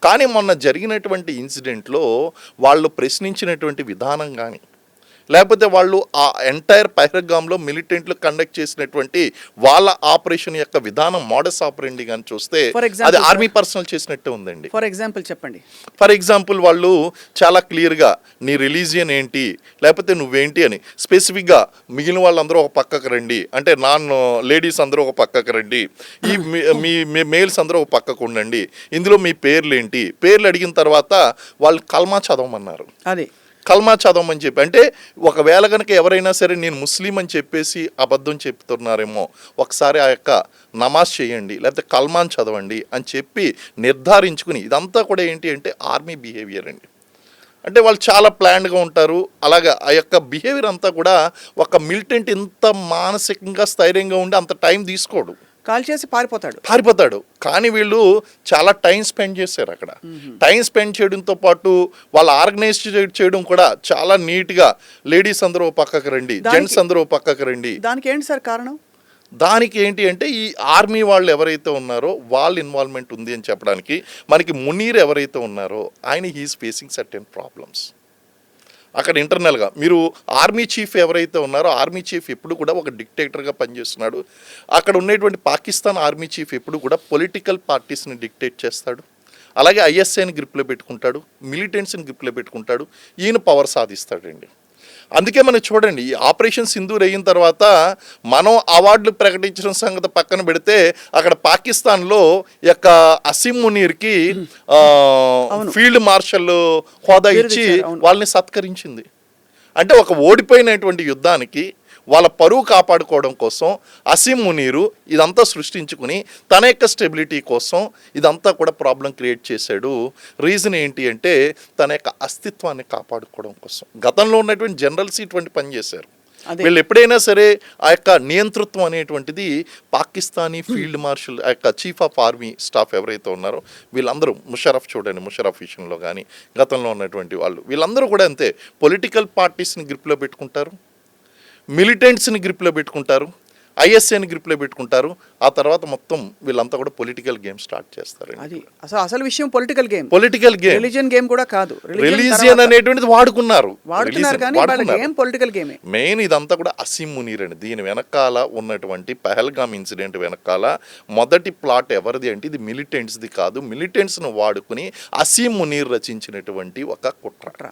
కానీ మొన్న జరిగినటువంటి ఇన్సిడెంట్లో వాళ్ళు ప్రశ్నించినటువంటి విధానం కానీ, లేకపోతే వాళ్ళు ఆ ఎంటైర్ పహల్గామ్లో మిలిటెంట్లు కండక్ట్ చేసినటువంటి వాళ్ళ ఆపరేషన్ యొక్క విధానం, మోడస్ ఆపరెండి కానీ చూస్తే అది ఆర్మీ పర్సనల్ చేసినట్టే ఉందండి. ఫర్ ఎగ్జాంపుల్ చెప్పండి. ఫర్ ఎగ్జాంపుల్ వాళ్ళు చాలా క్లియర్గా నీ రిలీజియన్ ఏంటి, లేకపోతే నువ్వేంటి అని స్పెసిఫిక్గా మిగిలిన వాళ్ళందరూ ఒక పక్కకు రండి అంటే, లేడీస్ అందరూ ఒక పక్కకు రండి, ఈ మీ మేల్స్ అందరూ ఒక పక్కకు ఉండండి, ఇందులో మీ పేర్లు ఏంటి, పేర్లు అడిగిన తర్వాత వాళ్ళు కల్మా చదవమన్నారు. అది కల్మా చదవమని చెప్పి, అంటే ఒకవేళ కనుక ఎవరైనా సరే నేను ముస్లిం అని చెప్పేసి అబద్ధం చెప్తున్నారేమో, ఒకసారి ఆ యొక్క నమాజ్ చేయండి లేకపోతే కల్మాన్ చదవండి అని చెప్పి నిర్ధారించుకుని, ఇదంతా కూడా ఏంటి అంటే ఆర్మీ బిహేవియర్ అండి. అంటే వాళ్ళు చాలా ప్లాన్డ్గా ఉంటారు. అలాగే ఆ యొక్క బిహేవియర్ అంతా కూడా ఒక మిలిటెంట్ ఇంత మానసికంగా స్థైర్యంగా ఉండి అంత టైం తీసుకోడు, కాల్ చేసి పారిపోతాడు. కానీ వీళ్ళు చాలా టైం స్పెండ్ చేశారు అక్కడ. టైం స్పెండ్ చేయడంతో పాటు వాళ్ళు ఆర్గనైజ్ చేయడం కూడా చాలా నీట్గా, లేడీస్ అందరూ పక్కకు రండి, జెంట్స్ అందరూ పక్కకు రండి. దానికి ఏంటి సార్ కారణం? దానికి ఏంటి అంటే ఈ ఆర్మీ వాళ్ళు ఎవరైతే ఉన్నారో వాళ్ళ ఇన్వాల్వ్మెంట్ ఉంది అని చెప్పడానికి. మనకి మునీర్ ఎవరైతే ఉన్నారో ఆయన హీఈస్ ఫేసింగ్ సర్టెన్ ప్రాబ్లమ్స్ అక్కడ ఇంటర్నల్గా. మీరు ఆర్మీ చీఫ్ ఎవరైతే ఉన్నారో ఆర్మీ చీఫ్ ఎప్పుడు కూడా ఒక డిక్టేటర్గా పనిచేస్తున్నాడు. అక్కడ ఉన్నటువంటి పాకిస్తాన్ ఆర్మీ చీఫ్ ఎప్పుడు కూడా పొలిటికల్ పార్టీస్ని డిక్టేట్ చేస్తాడు. అలాగే ఐఎస్ఐని గ్రిప్లో పెట్టుకుంటాడు, మిలిటెంట్స్ని గ్రిప్లో పెట్టుకుంటాడు, ఈయన పవర్ సాధిస్తాడండి. అందుకే మనం చూడండి, ఈ ఆపరేషన్ సింధూర్ అయిన తర్వాత మనం అవార్డులు ప్రకటించిన సంగతి పక్కన పెడితే అక్కడ పాకిస్తాన్లో యొక్క అసీం మునీర్కి ఫీల్డ్ మార్షల్ హోదా ఇచ్చి వాళ్ళని సత్కరించింది. అంటే ఒక ఓడిపోయినటువంటి యుద్ధానికి వాళ్ళ పరువు కాపాడుకోవడం కోసం అసీం మునీరు ఇదంతా సృష్టించుకుని తన యొక్క స్టెబిలిటీ కోసం ఇదంతా కూడా ప్రాబ్లం క్రియేట్ చేశాడు. రీజన్ ఏంటి అంటే తన యొక్క అస్తిత్వాన్ని కాపాడుకోవడం కోసం. గతంలో ఉన్నటువంటి జనరల్స్ ఇటువంటి పని చేశారు. వీళ్ళు ఎప్పుడైనా సరే ఆ యొక్క నియంతృత్వం అనేటువంటిది పాకిస్తానీ ఫీల్డ్ మార్షల్, ఆ యొక్క చీఫ్ ఆఫ్ ఆర్మీ స్టాఫ్ ఎవరైతే ఉన్నారో వీళ్ళందరూ, ముషరఫ్ చూడండి, ముషరఫ్ విషయంలో కానీ గతంలో ఉన్నటువంటి వాళ్ళు వీళ్ళందరూ కూడా అంతే, పొలిటికల్ పార్టీస్ని గ్రిప్లో పెట్టుకుంటారు, మిలిటెంట్స్ని గ్రిప్లో పెట్టుకుంటారు, ఐఎస్ఐని గ్రిప్లో పెట్టుకుంటారు. ఆ తర్వాత మొత్తం వీళ్ళంతా కూడా పొలిటికల్ గేమ్ స్టార్ట్ చేస్తారు. అది అసలు విషయం పొలిటికల్ గేమ్ రిలీజియన్ గేమ్ కూడా కాదు. రిలీజియన్ అనేటువంటిది వాడుకున్నారు కానీ పొలిటికల్ గేమ్ మెయిన్. ఇదంతా కూడా అసీం మునీర్ అండి. దీని వెనకాల ఉన్నటువంటి పహల్గామ్ ఇన్సిడెంట్ వెనకాల మొదటి ప్లాట్ ఎవరిది అంటే ఇది మిలిటెంట్స్ది కాదు. మిలిటెంట్స్ను వాడుకుని అసీం మునీర్ రచించినటువంటి ఒక కుట్ర.